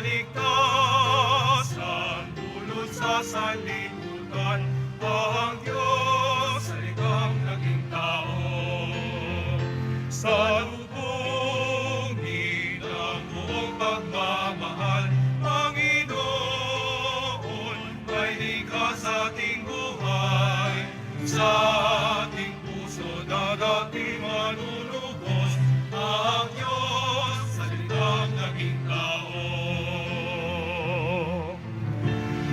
kaligtasan, dulot sa sanlibutan, ang Diyos sa likang naging tao. Sa lubungin ang buong pagmamahal, Panginoon, ay likha sa ating buhay. Sa ating puso dadating manunubos ang Diyos sa likang naging tao.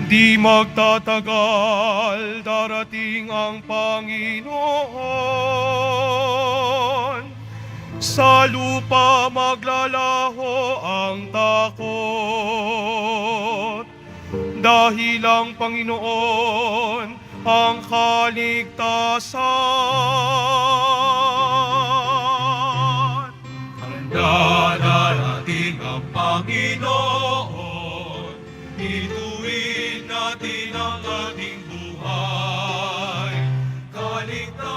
Di magtatagal, darating ang Panginoon. Sa lupa maglalaho ang takot, dahil ang Panginoon ang kaligtasan. Darating ang Panginoon, ituwid natin ang ating buhay. Kaligtasan,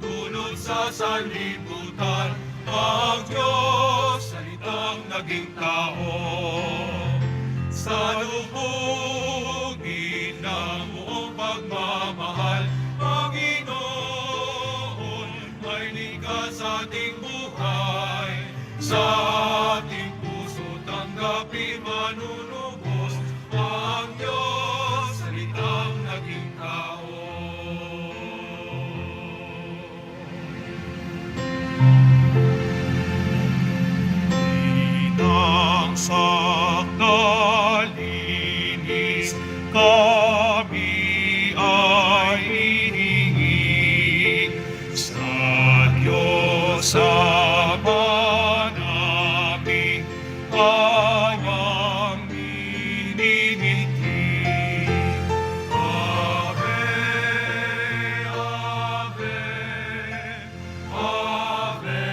dulot sa sanlibutan, ang Diyos salitang naging tao. Sa lubungin ng buong pagmamahal, Panginoon, ay likas sa ating buhay. Sa ating puso tanggapin manunubos ang Diyos salitang naging tao. Inang sakdalinis kami ay hihingi sa Diyos Ama namin kanyang minimiti. Ave, Ave, Ave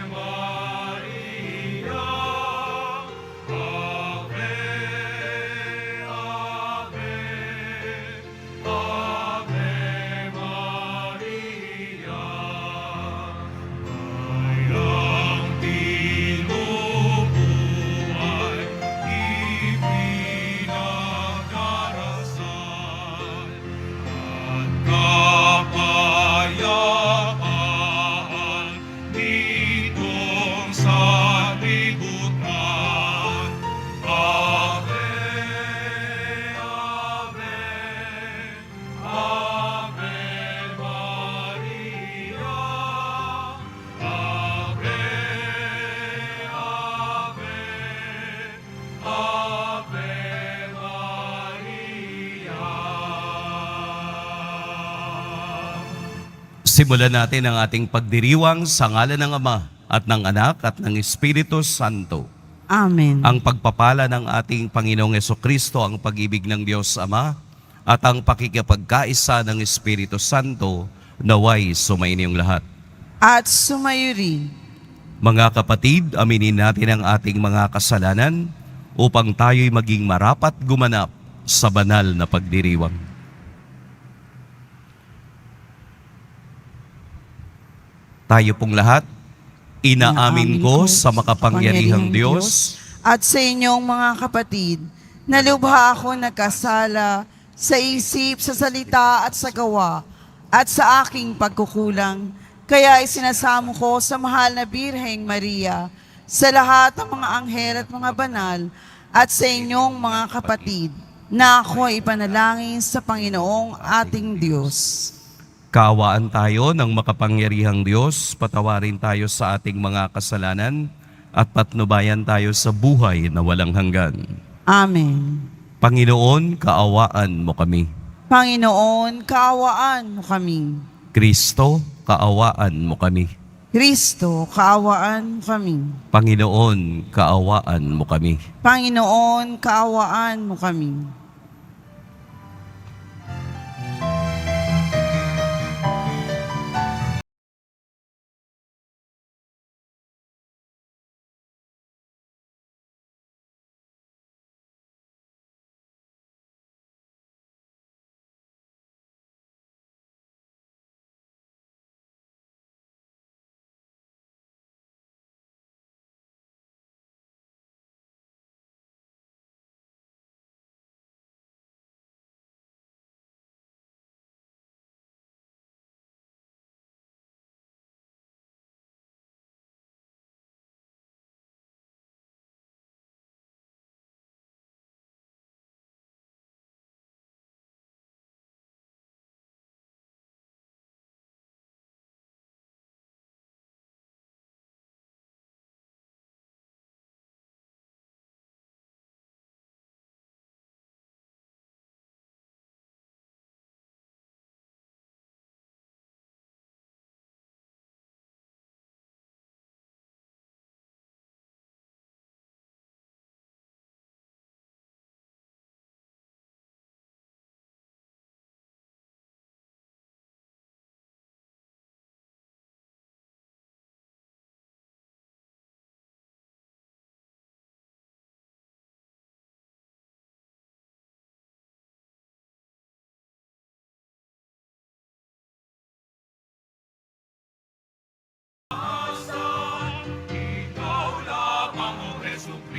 Maria. Ave, Ave, Ave Maria. Bayang tinubuhay, ipinagdarasal, at kapayapaan nitong sanlibutan. Ave, Ave, Ave Maria. Ave, Ave, Ave Maria. Simulan natin ang ating pagdiriwang sa ngalan ng Ama at ng Anak at ng Espiritu Santo. Amen. Ang pagpapala ng ating Panginoong Jesucristo, ang pag-ibig ng Diyos Ama, at ang pakikipagkaisa ng Espiritu Santo, naway sumainyong lahat. At sumayo rin. Mga kapatid, aminin natin ang ating mga kasalanan upang tayo'y maging marapat gumanap sa banal na pagdiriwang. Tayo pong lahat, inaamin ko sa makapangyarihang Diyos at sa inyong mga kapatid, na lubha ako nagkasala sa isip, sa salita at sa gawa, at sa aking pagkukulang. Kaya isinasamo ko sa mahal na Birheng Maria, sa lahat ng mga anghel at mga banal, at sa inyong mga kapatid, na ako ipanalangin sa Panginoong ating Diyos. Kaawaan tayo ng makapangyarihang Diyos, patawarin tayo sa ating mga kasalanan, at patnubayan tayo sa buhay na walang hanggan. Amen. Panginoon, kaawaan mo kami. Panginoon, kaawaan mo kami. Kristo, kaawaan mo kami. Kristo, kaawaan mo kami. Panginoon, kaawaan mo kami. Panginoon, kaawaan mo kami.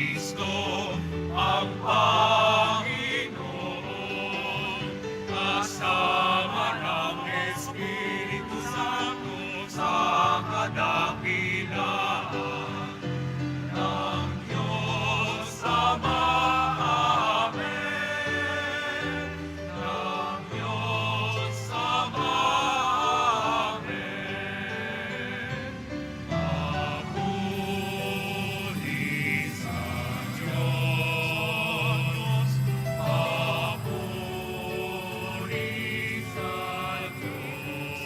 Kristo ang Panginoon, kasama ng Espiritu Santo sa kadakilaan ng Diyos Ama. Amen. Ng Diyos Ama. Amen. Papuri sa Diyos. Papuri sa Diyos.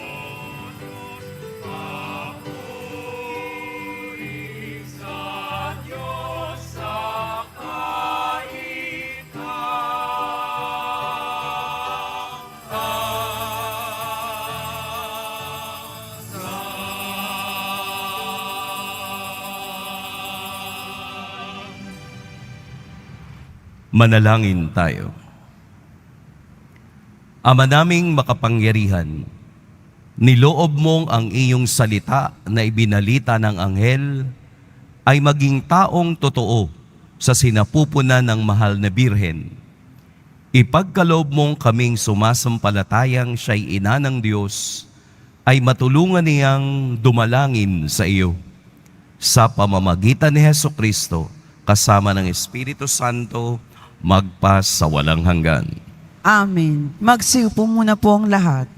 Papuri sa Diyos sa Manalangin tayo. Ama naming makapangyarihan, niloob mong ang iyong salita na ibinalita ng anghel ay maging taong totoo sa sinapupunan ng mahal na Birhen. Ipagkaloob mong kaming sumasampalatayang siya'y ina ng Diyos, ay matulungan niyang dumalangin sa iyo. Sa pamamagitan ni Hesukristo, kasama ng Espiritu Santo, magpa sa walang hanggan. Amen. Magsiupo muna po ang lahat.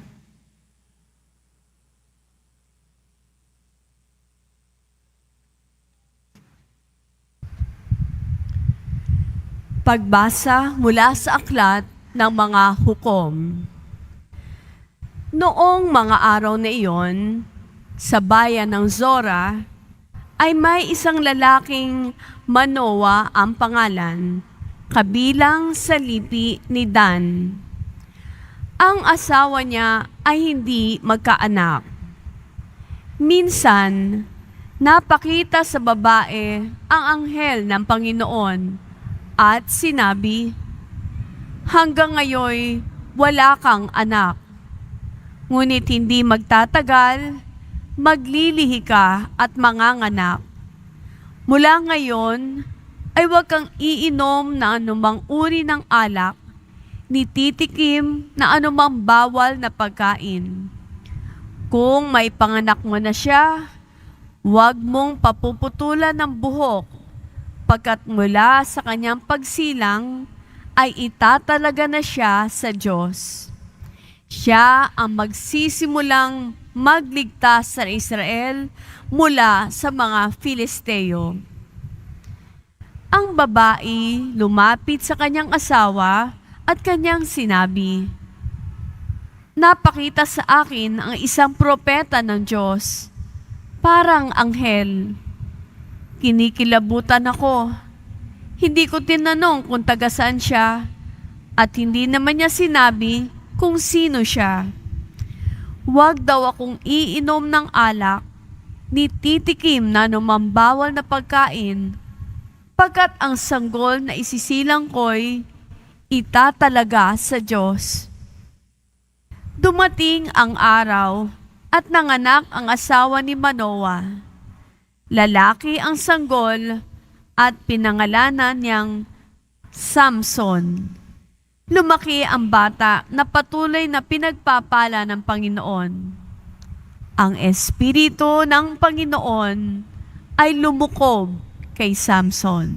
Pagbasa mula sa aklat ng mga hukom. Noong mga araw na iyon, sa bayan ng Zora, ay may isang lalaking Manoa ang pangalan, kabilang sa lipi ni Dan. Ang asawa niya ay hindi magkaanak. Minsan, napakita sa babae ang anghel ng Panginoon at sinabi, "Hanggang ngayon, wala kang anak. Ngunit hindi magtatagal, maglilihi ka at manganganak. Mula ngayon, ay huwag kang iinom na anumang uri ng alak, ni titikim na anumang bawal na pagkain. Kung may panganak mo na siya, huwag mong papuputulan ng buhok, pagkat mula sa kanyang pagsilang ay itatalaga na siya sa Diyos. Siya ang magsisimulang magligtas sa Israel mula sa mga Filisteo." Ang babae lumapit sa kanyang asawa at kanyang sinabi, "Napakita sa akin ang isang propeta ng Diyos, parang anghel. Kinikilabutan ako. Hindi ko tinanong kung taga saan siya, at hindi naman niya sinabi kung sino siya. Huwag daw akong iinom ng alak, ni titikim na anumang bawal na pagkain, pagkat ang sanggol na isisilang ko'y itatalaga sa Diyos." Dumating ang araw at nanganak ang asawa ni Manoa. Lalaki ang sanggol at pinangalanan niyang Samson. Lumaki ang bata na patuloy na pinagpapala ng Panginoon. Ang Espiritu ng Panginoon ay lumukob kay Samson.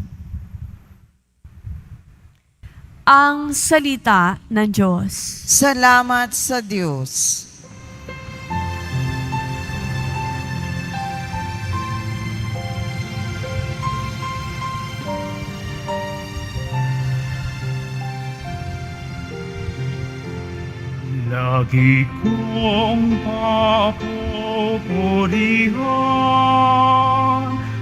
Ang salita ng Diyos. Salamat sa Diyos. Lagi kong papupurihan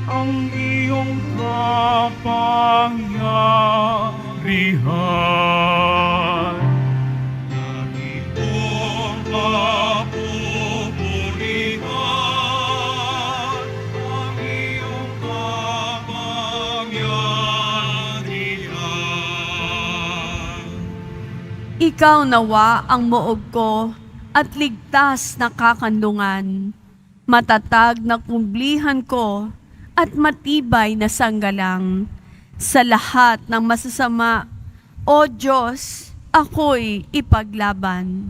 ang iyong kapangyarihan. Lagi kong papupurihan ang iyong kapangyarihan. Ikaw nawa ang muog ko at ligtas na kakandungan, matatag na kumblihan ko at matibay na sanggalang. Sa lahat ng masasama, O Diyos, ako'y ipaglaban.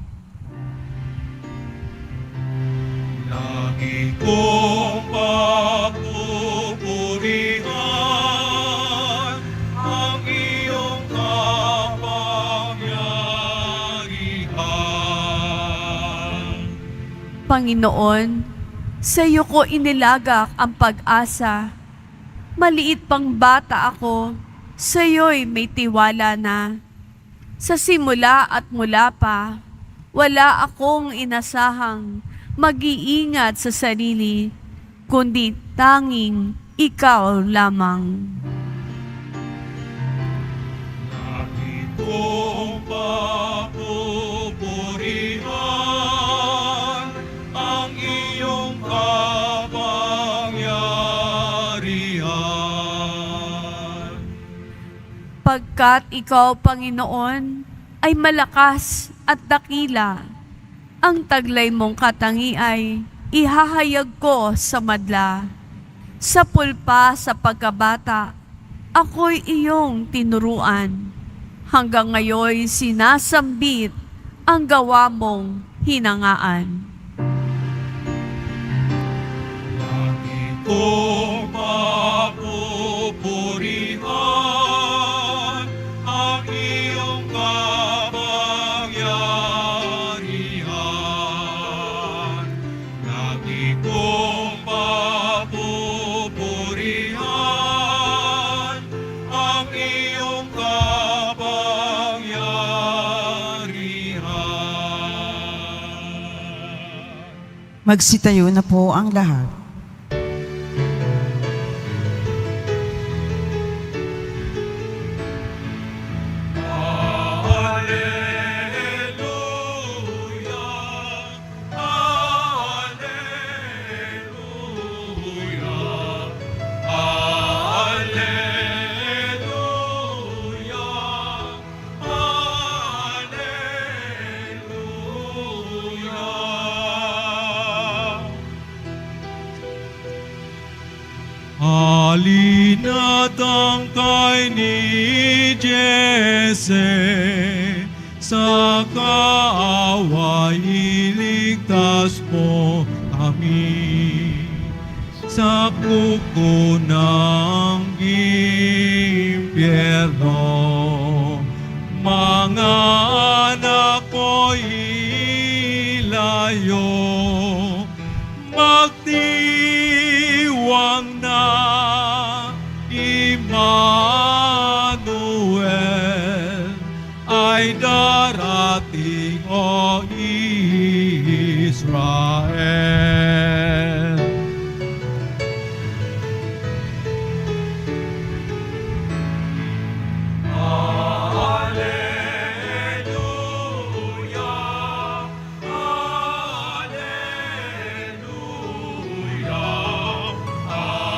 Lagi kong papupurihan ang iyong kapangyarihan. Panginoon, sa iyo ko inilagak ang pag-asa. Maliit pang bata ako, sa iyo'y may tiwala na. Sa simula at mula pa, wala akong inasahang mag-iingat sa sarili, kundi tanging ikaw lamang. Lagi kong papupurihan ang iyong kapangyarihan. Pagkat ikaw, Panginoon, ay malakas at dakila, ang taglay mong katangi ay ihahayag ko sa madla. Sa pulpa sa pagkabata, ako'y iyong tinuruan. Hanggang ngayon sinasambit ang gawa mong hinangaan. Lagi kong papupurihan ang iyong kapangyarihan. Lagi kong papupurihan ang iyong kapangyarihan. Magsitayo na po ang lahat. Hallelujah, hallelujah, hallelujah, hallelujah. Halina't tangkay ni Jese, sa kaaway iligtas mo kami. Sa kuko ng impyerno, mga anak ko'y ilayo. Magdiwang na Emmanuel ay darating, o Israel. Hallelujah, hallelujah, hallelujah, hallelujah.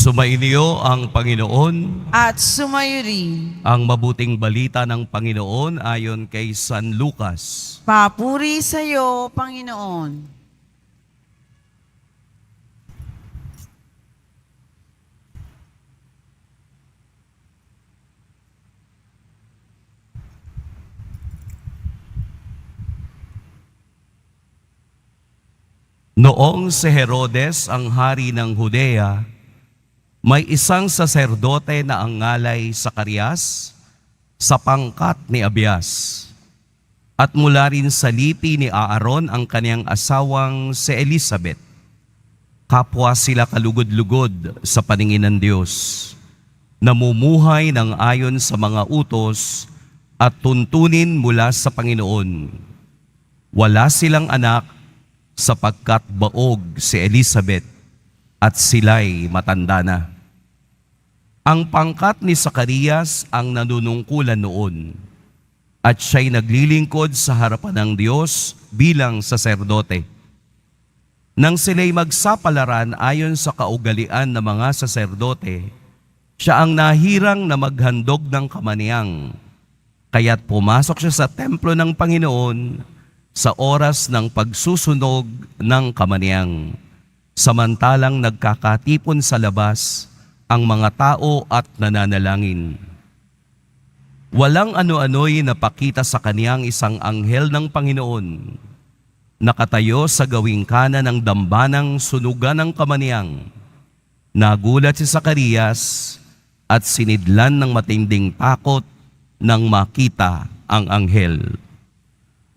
Sumainyo ang Panginoon. At sumayo rin. Ang mabuting balita ng Panginoon ayon kay San Lucas. Papuri sa iyo, Panginoon. Noong si Herodes ang hari ng Judea, may isang saserdote na ang ngalay Zacarias sa pangkat ni Abias. At mula rin sa lipi ni Aaron ang kaniyang asawang si Elizabeth. Kapwa sila kalugod-lugod sa paningin ng Diyos, namumuhay ng ayon sa mga utos at tuntunin mula sa Panginoon. Wala silang anak sapagkat baog si Elizabeth at sila'y matanda na. Ang pangkat ni Zacarias ang nanunungkulan noon, at siya'y naglilingkod sa harapan ng Diyos bilang saserdote. Nang sila'y magsapalaran ayon sa kaugalian ng mga saserdote, siya ang nahirang na maghandog ng kamaniyang. Kaya't pumasok siya sa templo ng Panginoon sa oras ng pagsusunog ng kamaniyang. Samantalang nagkakatipon sa labas ang mga tao at nananalangin. Walang ano-ano'y napakita sa kaniyang isang anghel ng Panginoon, nakatayo sa gawing kanan ng dambanang sunugan ng kamaniyang. Nagulat si Zacarias at sinidlan ng matinding takot nang makita ang anghel.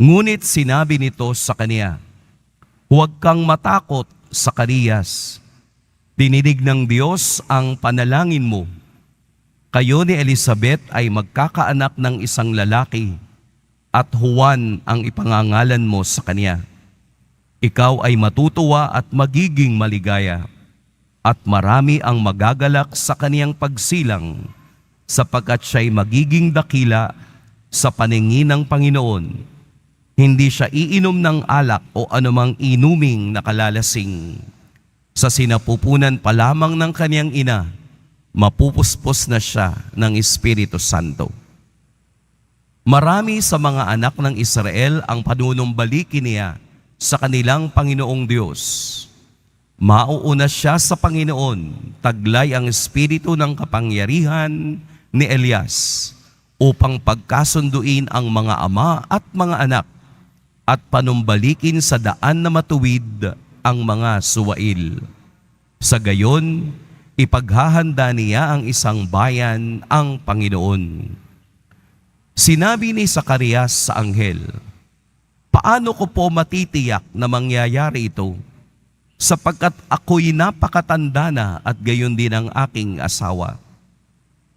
Ngunit sinabi nito sa kaniya, "Huwag kang matakot, Zacarias. Dininig ng Diyos ang panalangin mo. Kayo ni Elizabeth ay magkakaanak ng isang lalaki, at Juan ang ipangangalan mo sa kanya. Ikaw ay matutuwa at magiging maligaya, at marami ang magagalak sa kaniyang pagsilang, sapagkat siya'y magiging dakila sa paningin ng Panginoon. Hindi siya iinom ng alak o anumang inuming nakalalasing. Sa sinapupunan pa lamang ng kaniyang ina, mapupuspos na siya ng Espiritu Santo." Marami sa mga anak ng Israel ang panunumbalikin niya sa kanilang Panginoong Diyos. Mauuna siya sa Panginoon, taglay ang espiritu ng kapangyarihan ni Elias, upang pagkasunduin ang mga ama at mga anak, at panumbalikin sa daan na matuwid ang mga suwail. Sa gayon, ipaghahanda niya ang isang bayan, ang Panginoon. Sinabi ni Zacarias sa anghel, "Paano ko po matitiyak na mangyayari ito? Sapagkat ako'y napakatanda na at gayon din ang aking asawa."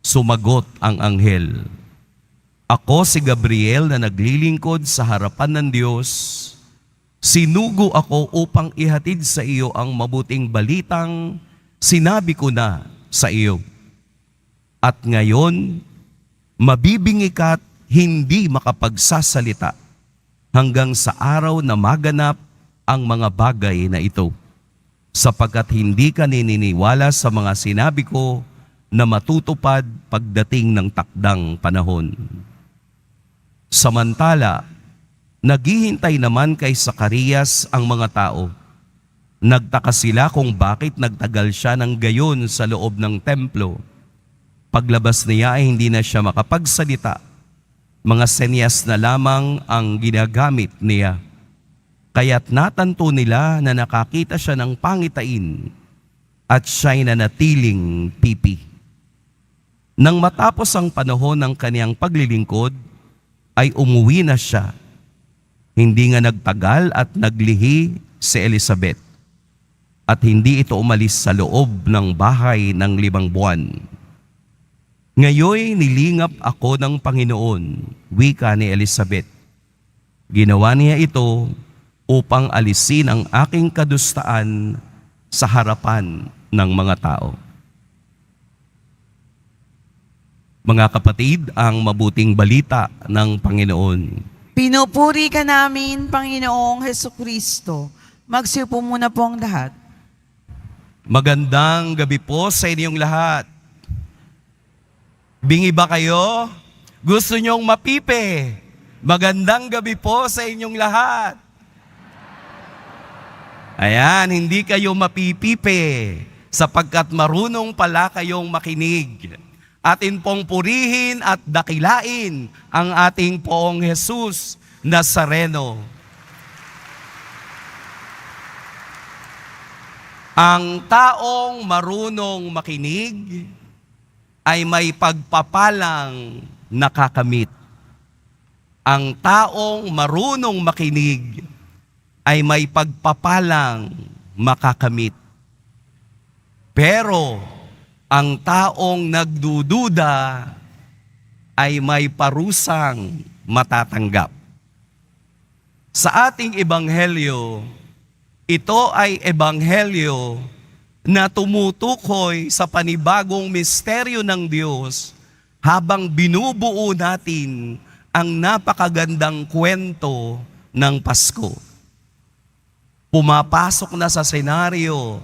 Sumagot ang anghel, "Ako si Gabriel na naglilingkod sa harapan ng Diyos. Sinugo ako upang ihatid sa iyo ang mabuting balitang sinabi ko na sa iyo. At ngayon, mabibingi ka't hindi makapagsasalita hanggang sa araw na maganap ang mga bagay na ito, sapagkat hindi ka nininiwala sa mga sinabi ko na matutupad pagdating ng takdang panahon." Samantala, naghihintay naman kay Zacarias ang mga tao. Nagtaka sila kung bakit nagtagal siya ng gayon sa loob ng templo. Paglabas niya ay hindi na siya makapagsalita. Mga senyas na lamang ang ginagamit niya. Kaya't natanto nila na nakakita siya ng pangitain at siya'y nanatiling pipi. Nang matapos ang panahon ng kaniyang paglilingkod, ay umuwi na siya. Hindi nga nagtagal at naglihi si Elizabeth, at hindi ito umalis sa loob ng bahay ng 5 buwan. "Ngayoy nilingap ako ng Panginoon," wika ni Elizabeth. "Ginawa niya ito upang alisin ang aking kadustaan sa harapan ng mga tao." Mga kapatid, ang mabuting balita ng Panginoon. Pinupuri ka namin, Panginoong Hesukristo. Magsiupo muna po ang lahat. Magandang gabi po sa inyong lahat. Bingi ba kayo? Gusto nyong mapipi? Magandang gabi po sa inyong lahat. Ayan, hindi kayo mapipipi sapagkat marunong pala kayong makinig. Atin pong purihin at dakilain ang ating Poong Jesus Nazareno. Ang taong marunong makinig ay may pagpapalang nakakamit. Ang taong marunong makinig ay may pagpapalang makakamit. Pero ang taong nagdududa ay may parusang matatanggap. Sa ating ebanghelyo, ito ay ebanghelyo na tumutukoy sa panibagong misteryo ng Diyos habang binubuo natin ang napakagandang kwento ng Pasko. Pumapasok na sa senaryo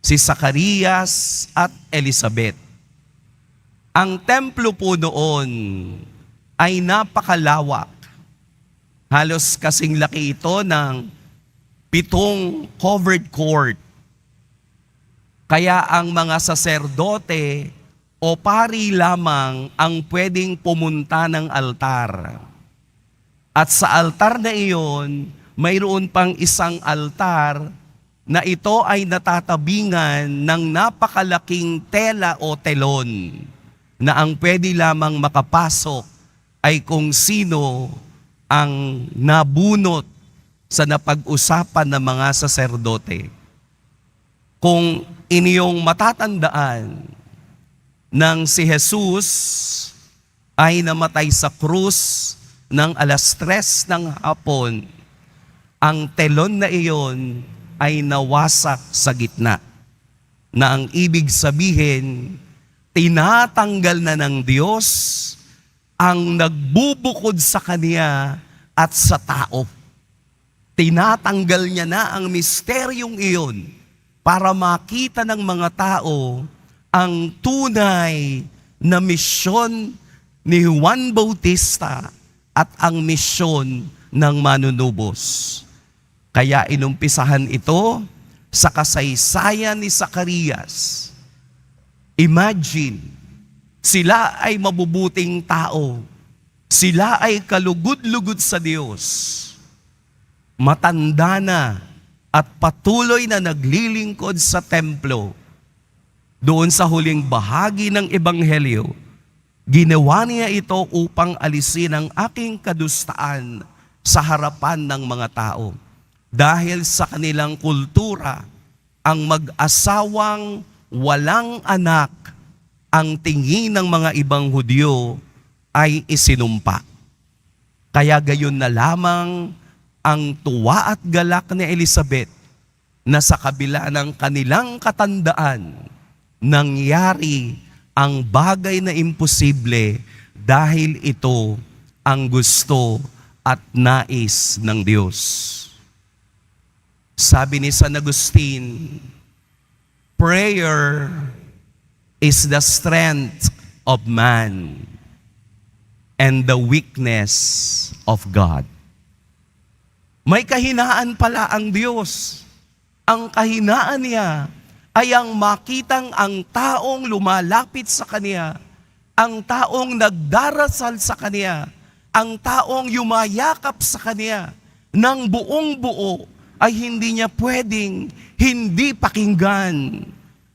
si Zacarias at Elizabeth. Ang templo po noon ay napakalawak. Halos kasing laki ito ng 7 covered court. Kaya ang mga saserdote o pari lamang ang pwedeng pumunta ng altar. At sa altar na iyon, mayroon pang isang altar na ito ay natatabingan ng napakalaking tela o telon na ang pwede lamang makapasok ay kung sino ang nabunot sa napag-usapan ng mga saserdote. Kung inyong matatandaan, nang si Jesus ay namatay sa krus ng 3:00 ng hapon, ang telon na iyon ay nawasak sa gitna. Na ang ibig sabihin, tinatanggal na ng Diyos ang nagbubukod sa Kanya at sa tao. Tinatanggal niya na ang misteryong iyon para makita ng mga tao ang tunay na misyon ni Juan Bautista at ang misyon ng manunubos. Kaya inumpisahan ito sa kasaysayan ni Zacarias. Imagine, sila ay mabubuting tao. Sila ay kalugod-lugod sa Diyos. Matanda na at patuloy na naglilingkod sa templo. Doon sa huling bahagi ng Ebanghelyo, ginawa niya ito upang alisin ang aking kadustaan sa harapan ng mga tao. Dahil sa kanilang kultura, ang mag-asawang walang anak, ang tingin ng mga ibang Hudyo ay isinumpa. Kaya gayon na lamang ang tuwa at galak ni Elizabeth na sa kabila ng kanilang katandaan, nangyari ang bagay na imposible dahil ito ang gusto at nais ng Diyos. Sabi ni San Agustin, prayer is the strength of man and the weakness of God. May kahinaan pala ang Diyos. Ang kahinaan niya ay ang makitang ang taong lumalapit sa Kanya, ang taong nagdarasal sa Kanya, ang taong yumayakap sa Kanya ng buong buo ay hindi niya pwedeng hindi pakinggan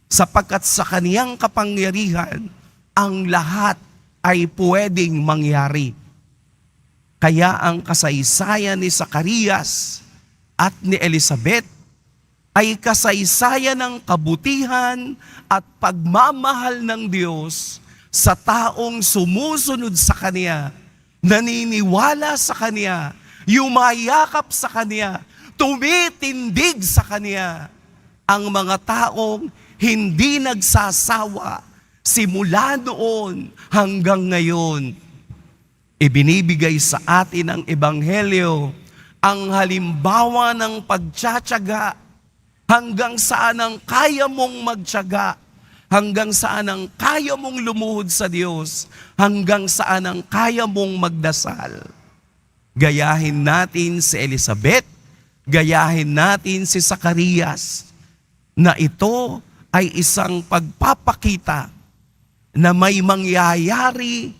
sapagkat sa Kaniyang kapangyarihan ang lahat ay pwedeng mangyari. Kaya ang kasaysayan ni Zacarias at ni Elizabeth ay kasaysayan ng kabutihan at pagmamahal ng Diyos sa taong sumusunod sa Kanya, naniniwala sa Kanya, yumayakap sa Kanya, tumitindig sa Kanya. Ang mga taong hindi nagsasawa simula noon hanggang ngayon. Ibinibigay sa atin ang Ebanghelyo ang halimbawa ng pagtsatsaga. Hanggang saan ang kaya mong magtsaga, hanggang saan ang kaya mong lumuhod sa Diyos, hanggang saan ang kaya mong magdasal. Gayahin natin si Elizabeth, gayahin natin si Zacarias, na ito ay isang pagpapakita na may mangyayari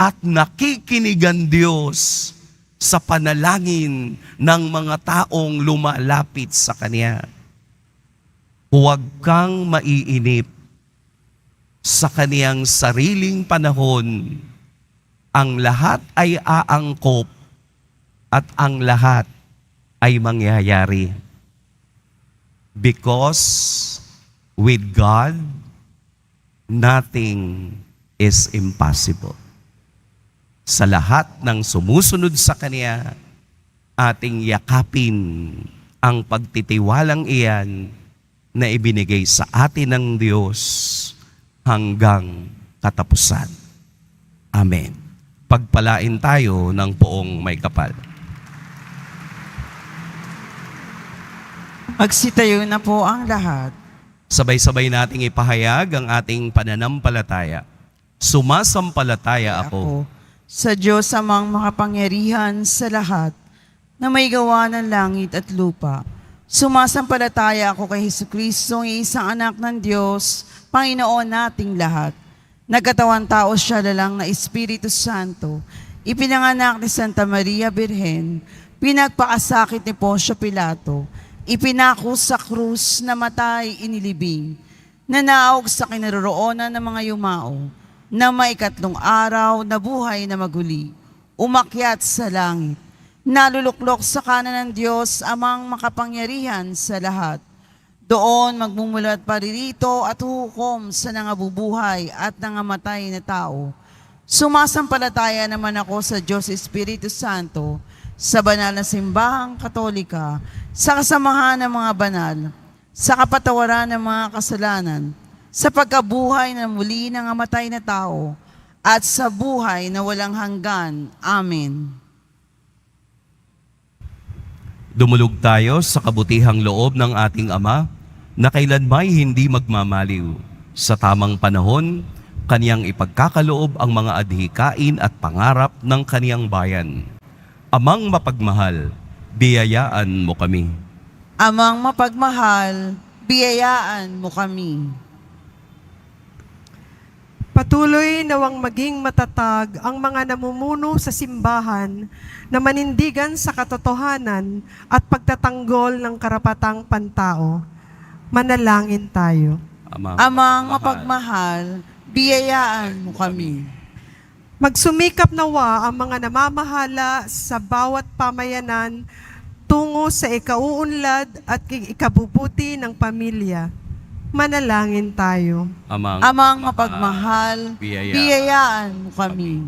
at nakikinig ang Diyos sa panalangin ng mga taong lumalapit sa Kanya. Huwag kang maiinip sa kaniyang sariling panahon. Ang lahat ay aangkop at ang lahat ay mangyayari. Because with God, nothing is impossible. Sa lahat ng sumusunod sa Kanya, ating yakapin ang pagtitiwalang iyan na ibinigay sa atin ng Diyos hanggang katapusan. Amen. Pagpalain tayo ng poong may kapal. Magsitayo na po ang lahat. Sabay-sabay nating ipahayag ang ating pananampalataya. Sumasampalataya ako sa Diyos amang makapangyarihan sa lahat, na may gawa ng langit at lupa. Sumasampalataya ako kay Hesukristo, isang anak ng Diyos, Panginoon nating lahat. Nagkatawan tao siya lalang na Espiritu Santo, ipinanganak ni Santa Maria Birhen, pinagpakasakit ni Poncio Pilato, ipinako sa krus, namatay, inilibing, nanaog sa kinaroroonan ng mga yumao, na maikatlong araw na buhay na maguli, umakyat sa langit, naluluklok sa kanan ng Diyos amang makapangyarihan sa lahat. Doon magmumulat paririto at hukom sa nangabubuhay at nangamatay na tao. Sumasampalataya naman ako sa Diyos Espiritu Santo, sa banal na simbahang katolika, sa kasamahan ng mga banal, sa kapatawaran ng mga kasalanan, sa pagkabuhay na muli ng amatay na tao, at sa buhay na walang hanggan. Amen. Dumulog tayo sa kabutihang loob ng ating Ama na kailanmay hindi magmamaliw. Sa tamang panahon, kaniyang ipagkakaloob ang mga adhikain at pangarap ng kaniyang bayan. Amang mapagmahal, biyayaan mo kami. Amang mapagmahal, biyayaan mo kami. Patuloy nawang maging matatag ang mga namumuno sa simbahan na manindigan sa katotohanan at pagtatanggol ng karapatang pantao. Manalangin tayo. Amang mapagmahal, biyayaan mo kami. Magsumikap nawa ang mga namamahala sa bawat pamayanan tungo sa ikauunlad at ikabubuti ng pamilya. Manalangin tayo. Amang mapagmahal, biyayaan mo kami.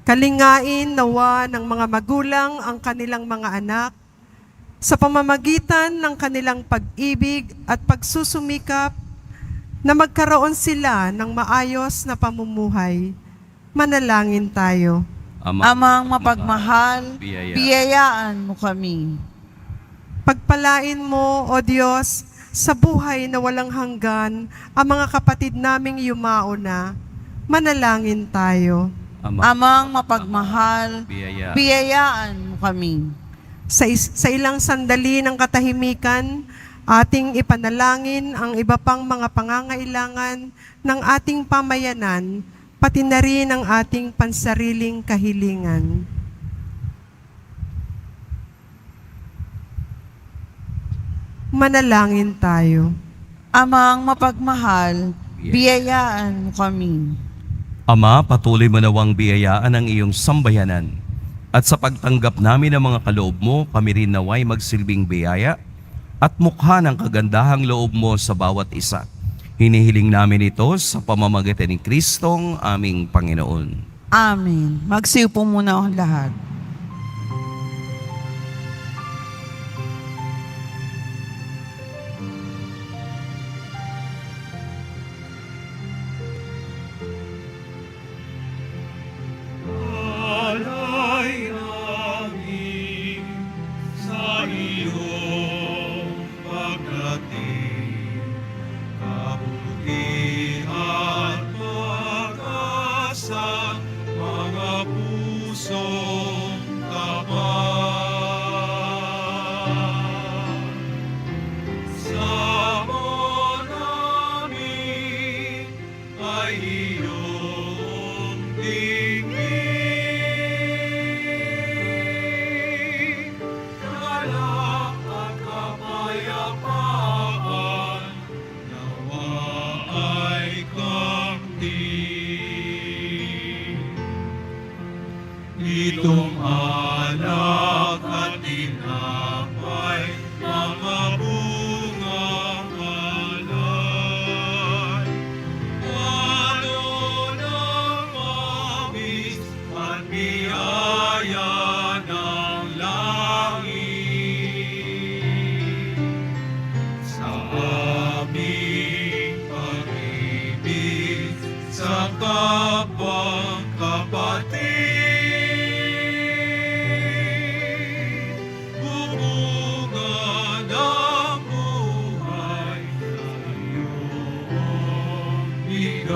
Kalingain nawa ng mga magulang ang kanilang mga anak sa pamamagitan ng kanilang pag-ibig at pagsusumikap na magkaroon sila ng maayos na pamumuhay. Manalangin tayo. Amang mapagmahal, biyayaan mo kami. Pagpalain mo, O Diyos, sa buhay na walang hanggan ang mga kapatid naming yumao na. Manalangin tayo. Amang mapagmahal, biyayaan mo kami. Sa ilang sandali ng katahimikan, ating ipanalangin ang iba pang mga pangangailangan ng ating pamayanan, pati na rin ang ating pansariling kahilingan. Manalangin tayo. Amang mapagmahal, biyayaan mo kami. Ama, patuloy mo nawang biyayaan ang iyong sambayanan. At sa pagtanggap namin ng mga kaloob mo, kami rin naway magsilbing biyaya at mukha ng kagandahang loob mo sa bawat isa. Hinihiling namin ito sa pamamagitan ni Kristong aming Panginoon. Amen. Magsiupo muna ang lahat. Alay namin sa iyong pagdating, kabutihan pag-asa, mga pusong tapat. Sama namin ay iyong tingin. Galak at kapayapaan, nawa ay kamtin. Itong alak at tinapay, mga bungang alay, ano ng mabis at biyaya ng langit. Sa aming pag-ibig sa kapwang kapatid, bubungan ang buhay na iyong bigay.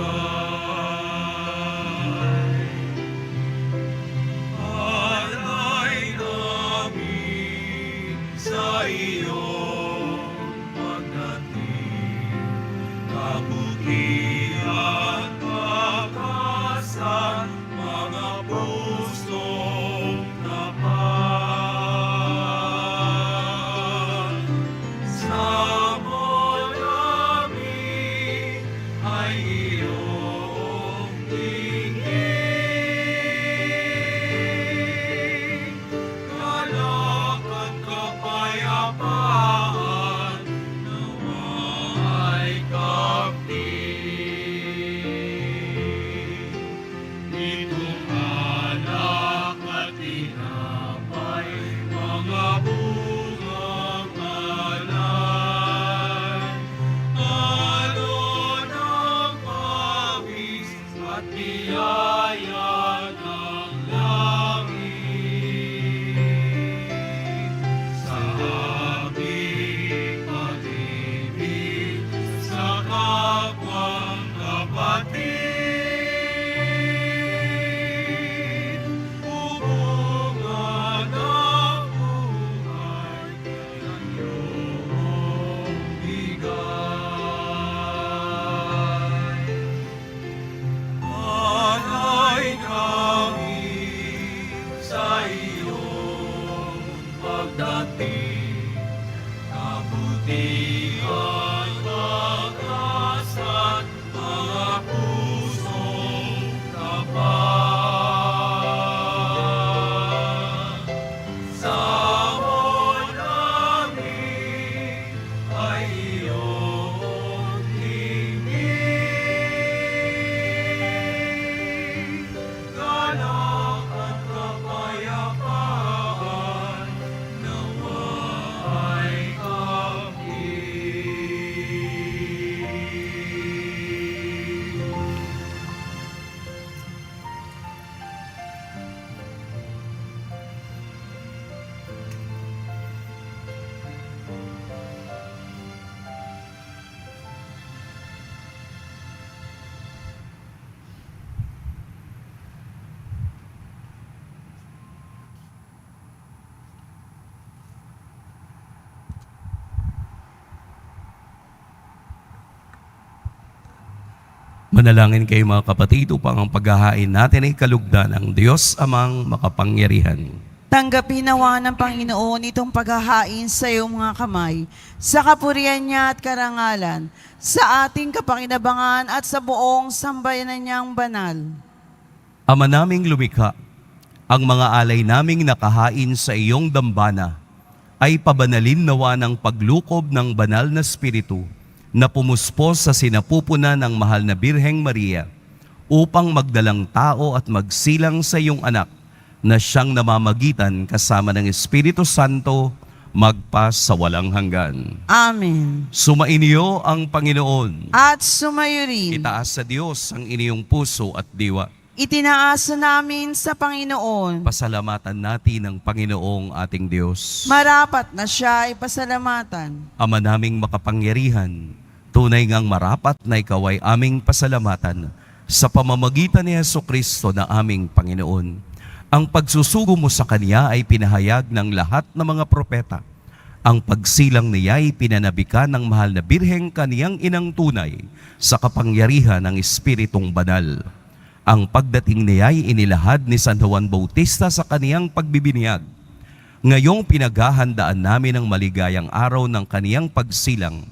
di at pag-asa't mga pusong tapat. Sa amon namin ay iyong hingin. Galak at kapayapaan nawa ay kamit. Manalangin kayo mga kapatid upang ang paghahain natin ay kalugdan ng Diyos amang makapangyarihan. Tanggapin nawa ng Panginoon itong paghahain sa iyong mga kamay, sa kapurihan niya at karangalan, sa ating kapakinabangan at sa buong sambayanan niyang banal. Ama naming lumikha, ang mga alay naming nakahain sa iyong dambana ay pabanalin nawa ng paglukob ng banal na Espiritu na pumuspos sa sinapupunan ng mahal na Birheng Maria upang magdalang tao at magsilang sa iyong anak na siyang namamagitan kasama ng Espiritu Santo magpa sa walang hanggan. Amen. Sumainyo ang Panginoon. At sumayo rin. Itaas sa Diyos ang inyong puso at diwa. Itinaasa namin sa Panginoon. Pasalamatan natin ang Panginoong ating Diyos. Marapat na siya ay pasalamatan. Ama naming makapangyarihan, tunay ngang marapat na ikaw ay aming pasalamatan sa pamamagitan ni Jesucristo na aming Panginoon. Ang pagsusugo mo sa Kanya ay pinahayag ng lahat ng mga propeta. Ang pagsilang niya ay pinanabikan ng mahal na Birheng kaniyang inang tunay sa kapangyarihan ng Espiritong Banal. Ang pagdating niya ay inilahad ni San Juan Bautista sa kaniyang pagbibinyag. Ngayong pinaghahandaan namin ang maligayang araw ng kaniyang pagsilang,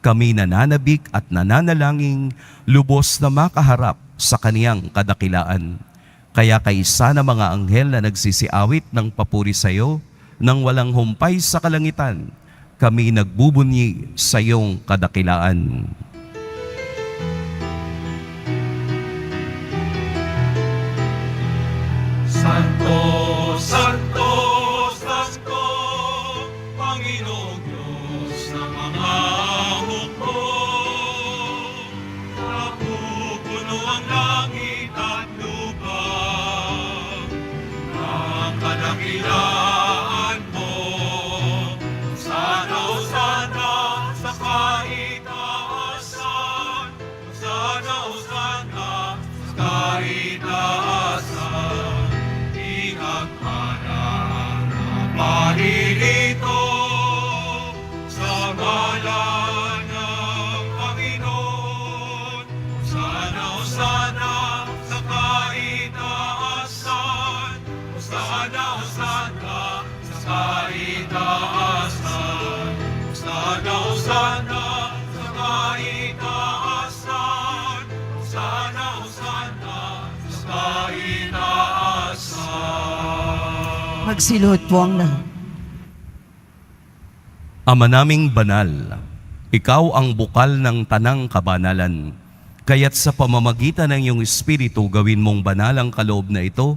kami nananabik at nananalangin lubos na makaharap sa kaniyang kadakilaan. Kaya kaisa na mga anghel na nagsisiawit ng papuri sa iyo, nang walang humpay sa kalangitan, kami nagbubunyi sa iyong kadakilaan. Santo, Santo, Santo, Panginoong Diyos ng mga hukbo. Napupuno ang langit at lupa ng kadakilaan mo. Sana, sana, sa kaitaasan. Sana, sana, sa kaitaasan. Paririto sa ngalan ng Panginoon. Sana, sana, sa kaitaasan. Sana, sana, sa kaitaasan. Sana, sana, sa kaitaasan. Sana, sana, sa kaitaasan. Magsiluhod po ang lahat. Ama naming banal, ikaw ang bukal ng tanang kabanalan. Kaya't sa pamamagitan ng iyong Espiritu, gawin mong banal ang kaloob na ito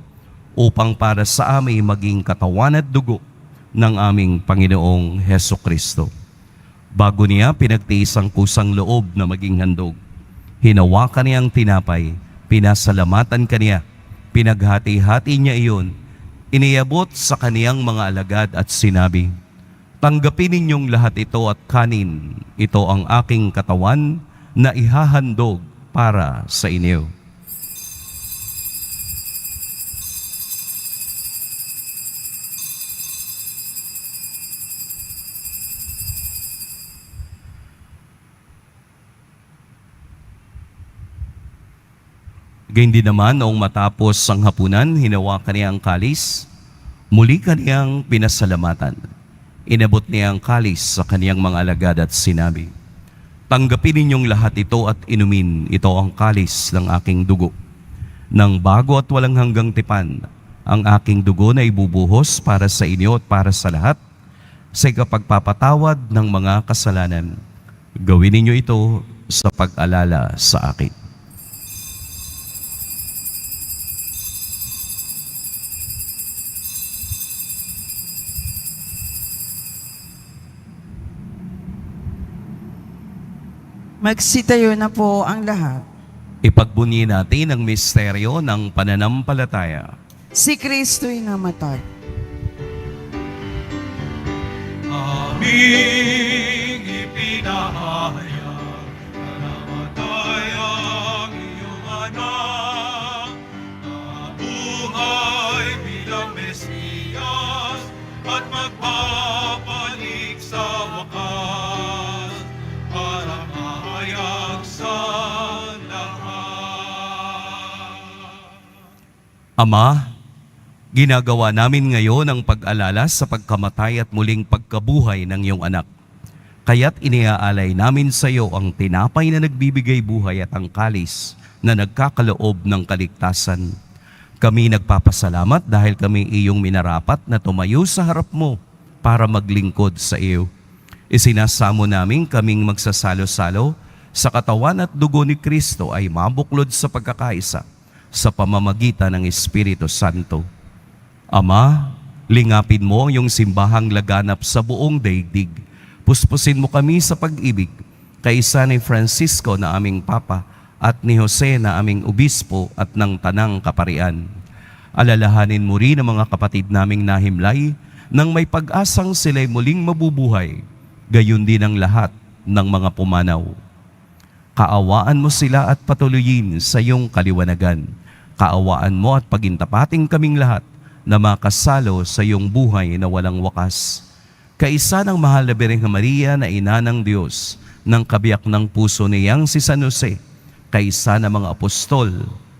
upang para sa amin maging katawan at dugo ng aming Panginoong Hesukristo. Bago niya pinagtiis ang kusang loob na maging handog, hinawakan niya ang tinapay, pinasalamatan kaniya, pinaghati-hati niya iyon, iniabot sa kaniyang mga alagad at sinabi, "Tanggapin ninyong lahat ito at kanin. Ito ang aking katawan na ihahandog para sa inyo." Gayun din naman, noong matapos ang hapunan, hinawakan niya ang kalis, muli kaniyang pinasalamatan. Inabot niya ang kalis sa kaniyang mga alagad at sinabi, "Tanggapin ninyong lahat ito at inumin. Ito ang kalis ng aking dugo. Nang bago at walang hanggang tipan, ang aking dugo na ibubuhos para sa inyo at para sa lahat sa ikapagpapatawad ng mga kasalanan. Gawin ninyo ito sa pag-alala sa akin." Magsitayo na po ang lahat. Ipagbunyi natin ang misteryo ng pananampalataya. Si Kristo'y namatay. Aming ipinahayag na namatay ang iyong anak, na buhay bilang Mesiyas at magpapalik sa wakas para mahayag sa lahat. Ama, ginagawa namin ngayon ang pag-alala sa pagkamatay at muling pagkabuhay ng iyong anak. Kaya't iniaalay namin sa iyo ang tinapay na nagbibigay buhay at ang kalis na nagkakaloob ng kaligtasan. Kami nagpapasalamat dahil kami iyong minarapat na tumayo sa harap mo para maglingkod sa iyo. Isinasamo namin kaming magsasalo-salo sa katawan at dugo ni Kristo ay mabuklod sa pagkakaisa sa pamamagitan ng Espiritu Santo. Ama, lingapin mo ang iyong simbahang laganap sa buong daigdig. Puspusin mo kami sa pag-ibig, kaisa ni Francisco na aming Papa at ni Jose na aming Obispo at ng Tanang Kaparian. Alalahanin mo rin ang mga kapatid naming nahimlay nang may pag-asang sila'y muling mabubuhay, gayon din ang lahat ng mga pumanaw. Kaawaan mo sila at patuloyin sa iyong kaliwanagan. Kaawaan mo at pagintapating kaming lahat na makasalo sa iyong buhay na walang wakas. Kaisa ng mahal na Birheng Maria na ina ng Diyos, ng kabiyak ng puso niyang si San Jose, kaisa ng mga apostol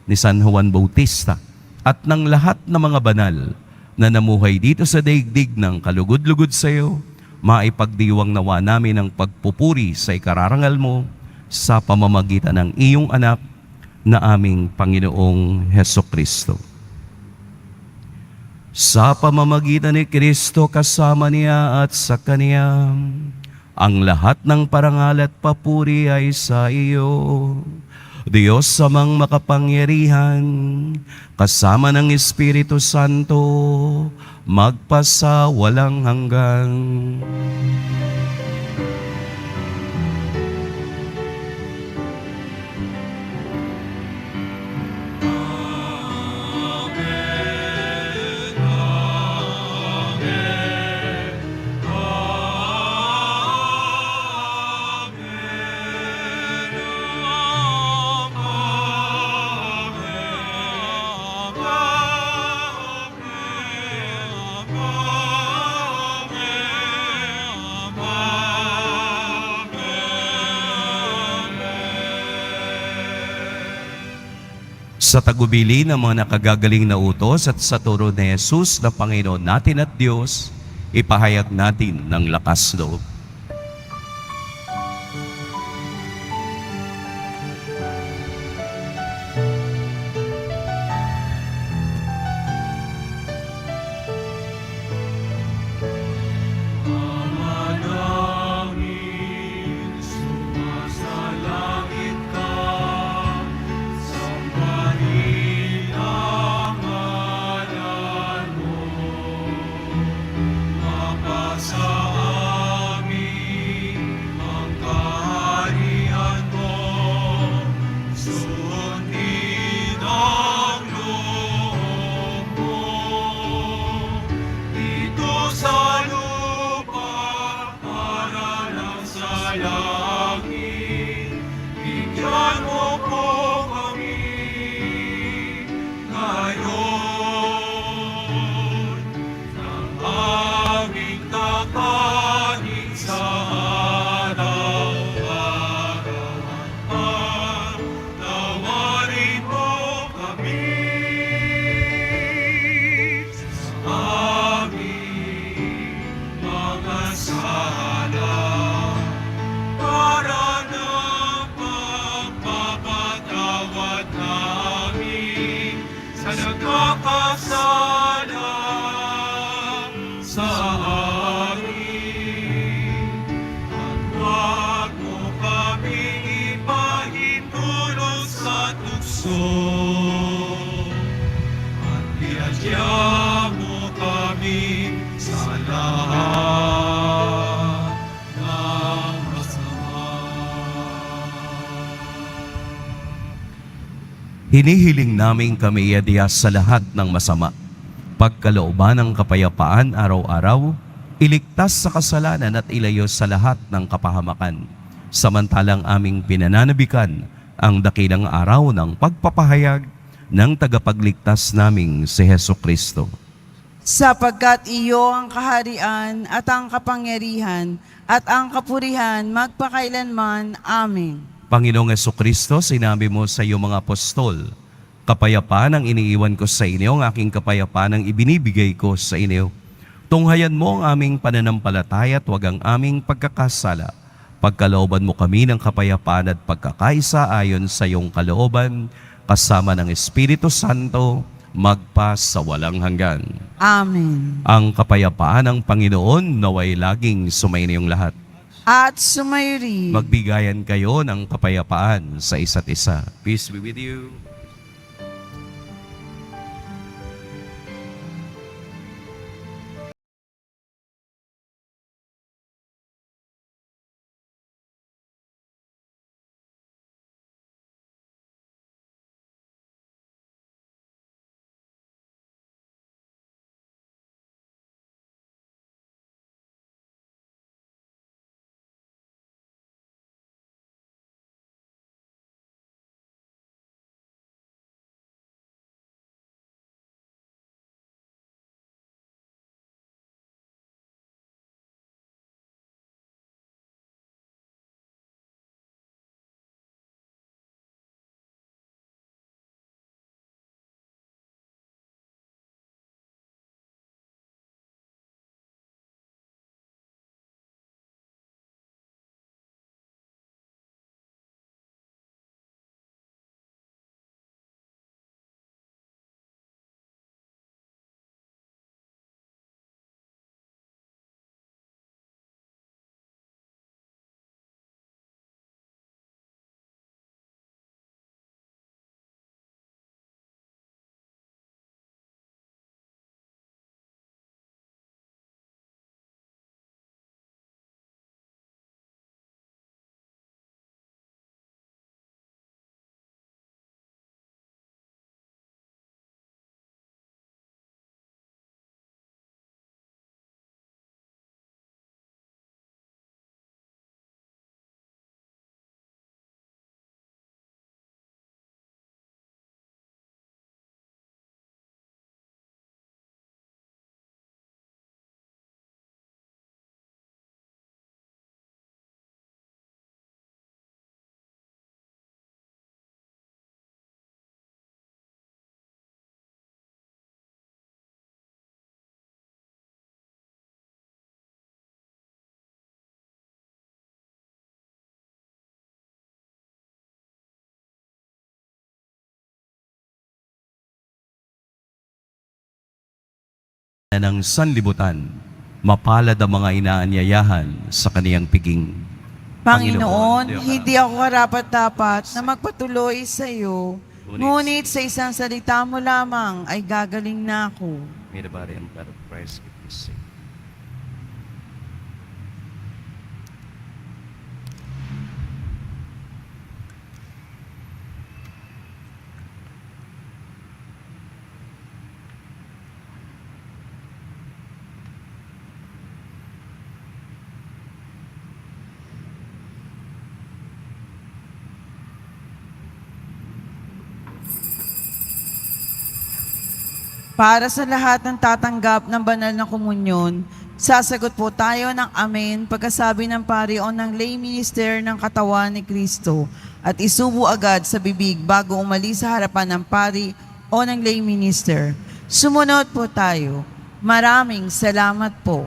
ni San Juan Bautista, at ng lahat ng mga banal na namuhay dito sa daigdig ng kalugod-lugod sa iyo, maipagdiwang nawa namin ang pagpupuri sa ikararangal mo sa pamamagitan ng iyong anak na aming Panginoong Hesukristo. Sa pamamagitan ni Kristo kasama niya at sa Kaniya, ang lahat ng parangal at papuri ay sa iyo, Diyos amang makapangyarihan, kasama ng Espiritu Santo, magpasa walang hanggan. Sa tagubili ng mga nakagagaling na utos at sa turo ni Jesus na Panginoon natin at Diyos, ipahayag natin ng lakas loob. Manalangin, sumasalangit ka, sambahin ang ngalan mo, mapasa Bigyan mo kami sa lahat ng masama. Hinihiling namin kami Diyos sa lahat ng masama. Pagkalooban ng kapayapaan araw-araw, iligtas sa kasalanan at ilayo sa lahat ng kapahamakan. Samantalang aming pinananabikan ang dakilang araw ng pagpapahayag ng tagapagligtas naming si Heso Kristo. Sapagkat iyo ang kaharian at ang kapangyarihan at ang kapurihan magpakailanman. Amen. Panginoong Heso Kristo, sinabi mo sa iyong mga apostol, kapayapaan ang iniiwan ko sa inyo, ang aking kapayapaan ang ibinibigay ko sa inyo. Tunghayan mo ang aming pananampalataya at huwag ang aming pagkakasala. Pagkalooban mo kami ng kapayapaan at pagkakaisa ayon sa iyong kalooban, kasama ng Espiritu Santo, magpa sa walang hanggan. Amen. Ang kapayapaan ng Panginoon naway laging sumainiyong lahat. At sumayo rin. Magbigayan kayo ng kapayapaan sa isa't isa. Peace be with you. Ng sanlibutan, mapalad ang mga inaanyayahan sa kaniyang piging. Panginoon, hindi ako karapat-dapat na magpatuloy sa iyo, ngunit sa isang salita mo lamang ay gagaling na ako. May the body and blood of Christ keep us safe. Para sa lahat ng tatanggap ng banal na komunyon, sasagot po tayo ng amen pagkasabi ng pari o ng lay minister ng katawan ni Kristo at isubo agad sa bibig bago umalis sa harapan ng pari o ng lay minister. Sumunod po tayo. Maraming salamat po.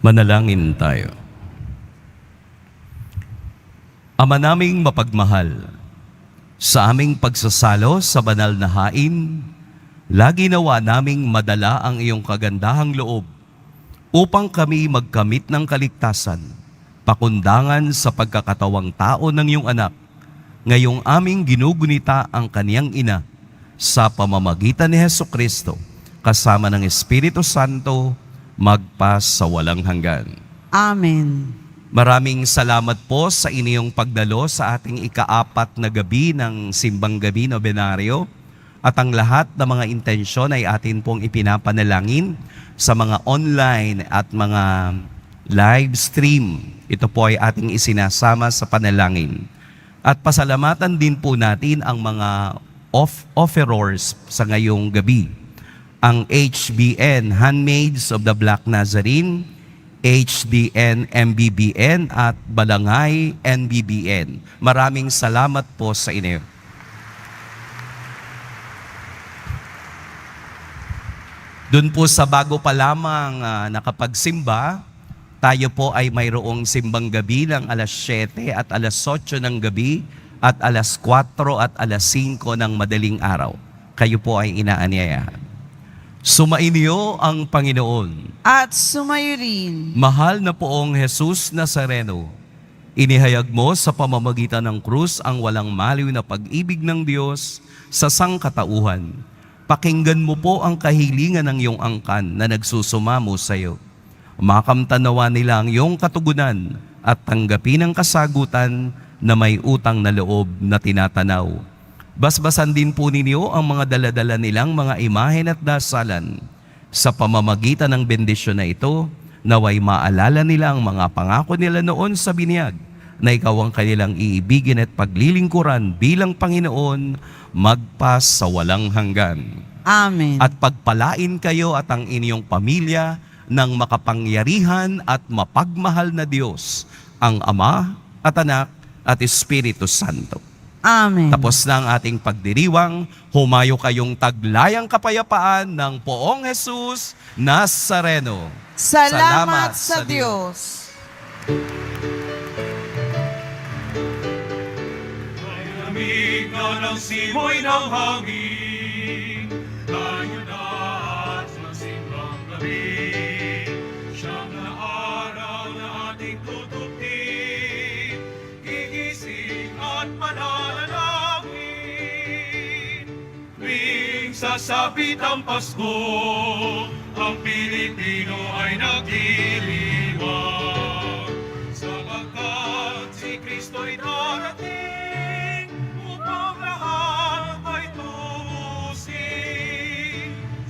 Manalangin tayo. Ama naming mapagmahal, sa aming pagsasalo sa banal na hain, lagi nawa naming madala ang iyong kagandahang loob upang kami magkamit ng kaligtasan, pakundangan sa pagkakatawang tao ng iyong anak, ngayong aming ginugunita ang kaniyang ina sa pamamagitan ni Hesukristo, kasama ng Espiritu Santo, magpas sa walang hanggan. Amen. Maraming salamat po sa inyong pagdalo sa ating ika-4 na gabi ng Simbang Gabi Nobenaryo, at ang lahat ng mga intensyon ay atin pong ipinapanalangin sa mga online at mga live stream. Ito po ay ating isinasama sa panalangin. At pasalamatan din po natin ang mga offerers sa ngayong gabi. Ang HBN, Handmaids of the Black Nazarene, HDN MBBN at Balangay NBBN. Maraming salamat po sa inyo. Doon po sa bago pa lamang nakapagsimba, tayo po ay mayroong simbang gabi ng alas 7 at alas 8 ng gabi at alas 4 at alas 5 ng madaling araw. Kayo po ay inaanyayahan. Sumainyo ang Panginoon. At sumayo rin. Mahal na poong Jesus Nazareno, inihayag mo sa pamamagitan ng krus ang walang maliw na pag-ibig ng Diyos sa sangkatauhan. Pakinggan mo po ang kahilingan ng iyong angkan na nagsusumamo sa iyo. Makamtanawa nila ang iyong katugunan at tanggapin ang kasagutan na may utang na loob na tinatanaw. Basbasan din po ninyo ang mga daladala nilang mga imahen at dasalan. Sa pamamagitan ng bendisyon na ito, naway maalala nila ang mga pangako nila noon sa binyag, na ikaw ang kanilang iibigin at paglilingkuran bilang Panginoon, magpas sa walang hanggan. Amen. At pagpalain kayo at ang inyong pamilya ng makapangyarihan at mapagmahal na Diyos, ang Ama at Anak at Espiritu Santo. Amen. Tapos na ang ating pagdiriwang, humayo kayong taglayang kapayapaan ng Poong Jesus Nazareno. Salamat sa Diyos. Ay lamig na ng simoy ng hangin, tayo na at masimbang gabi. Siyang na araw na ating tutukin, gigising at mananalangin. Tuwing sasapit ang Pasko, ang Pilipino ay nagdiriwang. Sapagkat si Kristo'y darating, upang lahat ay tubusin.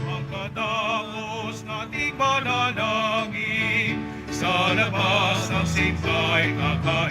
Pagkatapos nating manalangin, sa labas ng simbahay kakain.